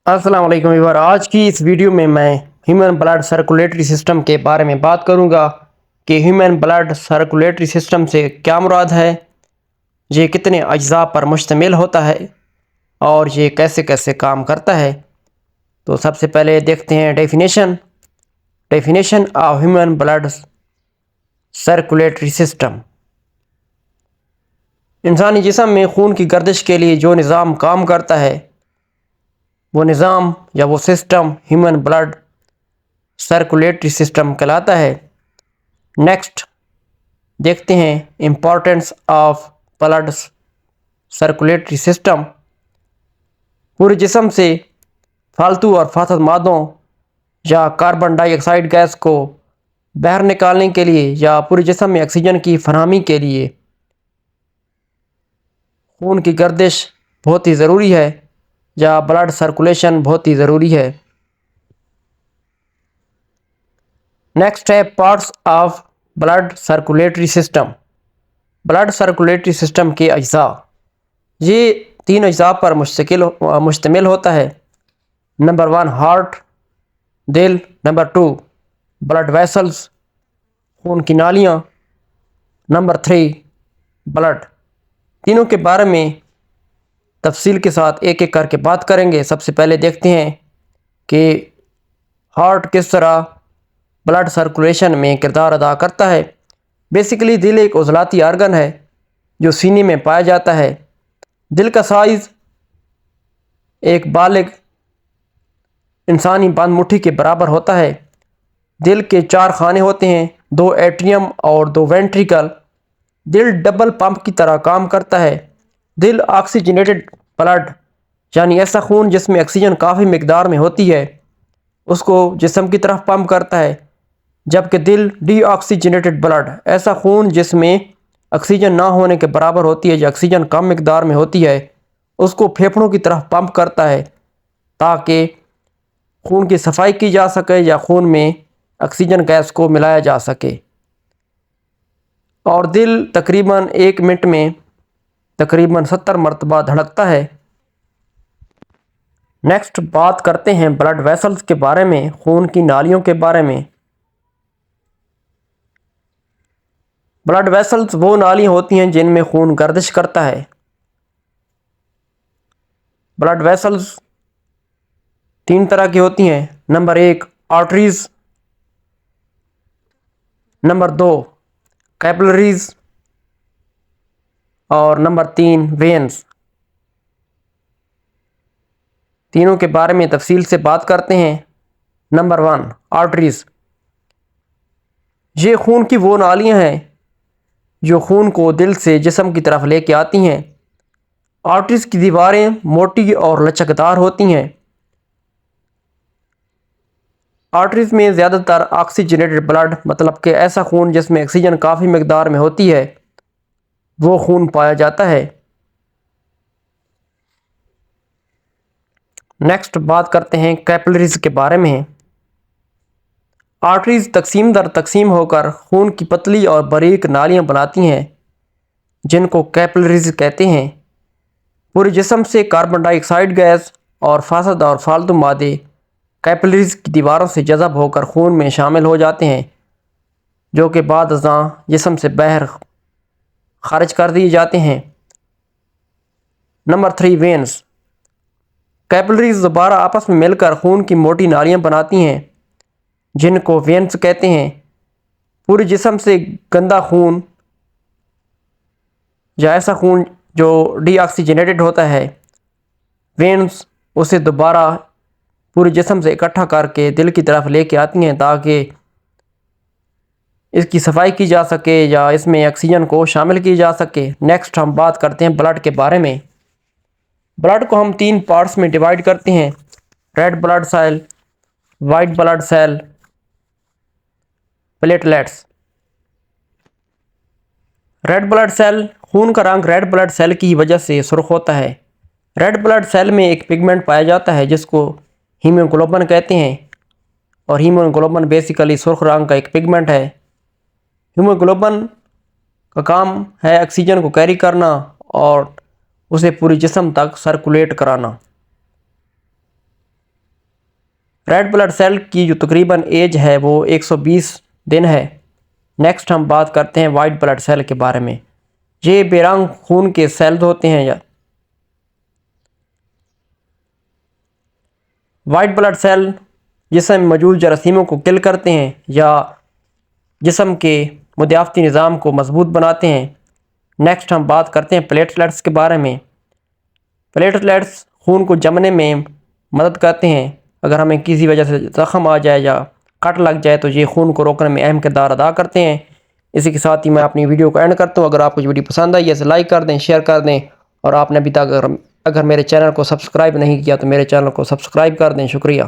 अस्सलाम वालेकुम व्यूअर। आज की इस वीडियो में मैं ह्यूमन ब्लड सर्कुलेटरी सिस्टम के बारे में बात करूंगा कि ह्यूमन ब्लड सर्कुलेटरी सिस्टम से क्या मुराद है, ये कितने अज्जा पर मुश्तमिल होता है और ये कैसे कैसे काम करता है। तो सबसे पहले देखते हैं definition of human blood circulatory system. इंसानी जिस्म में खून की गर्दिश के लिए जो निज़ाम काम करता है वो निज़ाम या वो system human blood circulatory system कहलाता है। नेक्स्ट देखते हैं importance of blood circulatory system. पूरे जिस्म से फालतू और फासद मादों या कार्बन डाइऑक्साइड गैस को बाहर निकालने के लिए या पूरे जिस्म में ऑक्सीजन की फरहमी के लिए खून की गर्दिश बहुत ही ज़रूरी है या ब्लड सर्कुलेशन बहुत ही ज़रूरी है। नेक्स्ट है parts of blood circulatory system. Blood circulatory system के अज्जा, ये 3 अज्जा पर मुश्तमिल होता है। नंबर 1 हार्ट दिल, नंबर 2 ब्लड वेसल्स खून की नालियाँ, नंबर 3 ब्लड। तीनों के बारे में तफसील के साथ एक एक करके बात करेंगे। सबसे पहले देखते हैं कि हार्ट किस तरह ब्लड सर्कुलेशन में किरदार अदा करता है। बेसिकली दिल एक उज़लाती आर्गन है जो सीने में पाया जाता है। दिल का साइज़ एक बालिग इंसानी बंद मुट्ठी के बराबर होता है। दिल के 4 खाने होते हैं, 2 एट्रियम और 2 वेंट्रिकल। दिल डबल पंप की तरह काम करता है। दिल ऑक्सीजनेटेड ब्लड यानी ऐसा खून जिसमें ऑक्सीजन काफ़ी मिकदार में होती है उसको जिस्म की तरफ पंप करता है, जबकि दिल डीऑक्सीजनेटेड ब्लड ऐसा खून जिसमें ऑक्सीजन ना होने के बराबर होती है या ऑक्सीजन कम मिकदार में होती है उसको फेफड़ों की तरफ पंप करता है ताकि खून की सफाई की जा सके या खून में ऑक्सीजन गैस को मिलाया जा सके। और दिल तकरीबन 1 मिनट में तकरीबन 70 मरतबा धड़कता है। नेक्स्ट बात करते हैं ब्लड वेसल्स के बारे में, खून की नालियों के बारे में। ब्लड वेसल्स वो नालियाँ होती हैं जिनमें खून गर्दिश करता है। ब्लड वेसल्स 3 तरह की होती हैं। नंबर 1 आर्टरीज, नंबर 2 कैपिलरीज और नंबर 3 वेन्स। तीनों के बारे में तफसील से बात करते हैं। नंबर 1 आर्टरीज, ये खून की वो नालियाँ हैं जो खून को दिल से जिस्म की तरफ लेके आती हैं। आर्टरीज की दीवारें मोटी और लचकदार होती हैं। आर्टरीज में ज़्यादातर ऑक्सीजनेटेड ब्लड मतलब कि ऐसा खून जिसमें ऑक्सीजन काफ़ी मिकदार में होती है वो खून पाया जाता है। नेक्स्ट बात करते हैं कैपिलरीज के बारे में। आर्टरीज तकसीम दर तकसीम होकर खून की पतली और बारीक नालियाँ बनाती हैं जिनको कैपिलरीज कहते हैं। पूरे जिस्म से कार्बन डाइऑक्साइड गैस और फासद और फालतू मादे कैपिलरीज की दीवारों से जज़ब होकर खून में शामिल हो जाते हैं जो कि बाद अज़ां जिस्म से बाहर खारिज कर दिए जाते हैं। नंबर 3 वेन्स, कैपिलरीज दोबारा आपस में मिलकर खून की मोटी नालियाँ बनाती हैं जिनको वेन्स कहते हैं। पूरे जिस्म से गंदा खून या ऐसा खून जो डीऑक्सीजनेटेड होता है, वेन्स उसे दोबारा पूरे जिस्म से इकट्ठा करके दिल की तरफ लेके आती हैं ताकि इसकी सफाई की जा सके या इसमें ऑक्सीजन को शामिल की जा सके। नेक्स्ट हम बात करते हैं ब्लड के बारे में। ब्लड को हम 3 पार्ट्स में डिवाइड करते हैं, red blood cell, white blood cell, platelets. Red blood cell, खून का रंग रेड ब्लड सेल की वजह से सुर्ख होता है। रेड ब्लड सेल में एक पिगमेंट पाया जाता है जिसको हीमोग्लोबिन कहते हैं और हीमोग्लोबिन बेसिकली सुर्ख रंग का एक पिगमेंट है। हीमोग्लोबिन का काम है ऑक्सीजन को कैरी करना और उसे पूरी जिस्म तक सर्कुलेट कराना। ریڈ بلڈ سیل کی جو تقریباً ایج ہے وہ 120 دن ہے۔ نیکسٹ ہم بات کرتے ہیں وائٹ بلڈ سیل کے بارے میں۔ یہ بے رنگ خون کے سیلز ہوتے ہیں۔ وائٹ بلڈ سیل جسم میں موجود جراثیموں کو کل کرتے ہیں یا جسم کے مدافعتی نظام کو مضبوط بناتے ہیں۔ نیکسٹ ہم بات کرتے ہیں پلیٹلیٹس کے بارے میں۔ پلیٹلیٹس خون کو جمنے میں مدد کرتے ہیں۔ اگر ہمیں کسی وجہ سے زخم آ جائے یا کٹ لگ جائے تو یہ خون کو روکنے میں اہم کردار ادا کرتے ہیں۔ اسی کے ساتھ ہی میں اپنی ویڈیو کو اینڈ کرتا ہوں۔ اگر آپ کو یہ ویڈیو پسند آئی ہے اسے لائک کر دیں، شیئر کر دیں، اور آپ نے ابھی تک اگر میرے چینل کو سبسکرائب نہیں کیا تو میرے چینل کو سبسکرائب کر دیں۔ شکریہ۔